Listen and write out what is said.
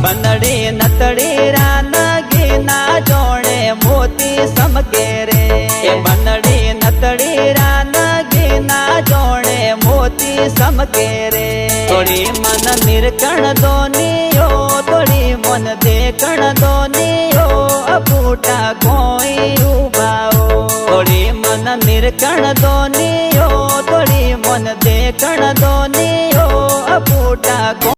बनड़ी नतड़ी रान गीना जोड़े मोती समके रे बनड़ी नतड़ी रान गीना जोड़े मोती समके रे थोड़ी मन निरकण दोनियो थोड़ी मन देखण दोनियो अबूटा कोई उबाओ थोड़ी मन निरकण दोनियो थोड़ी मन देखण दोनियो अबूटा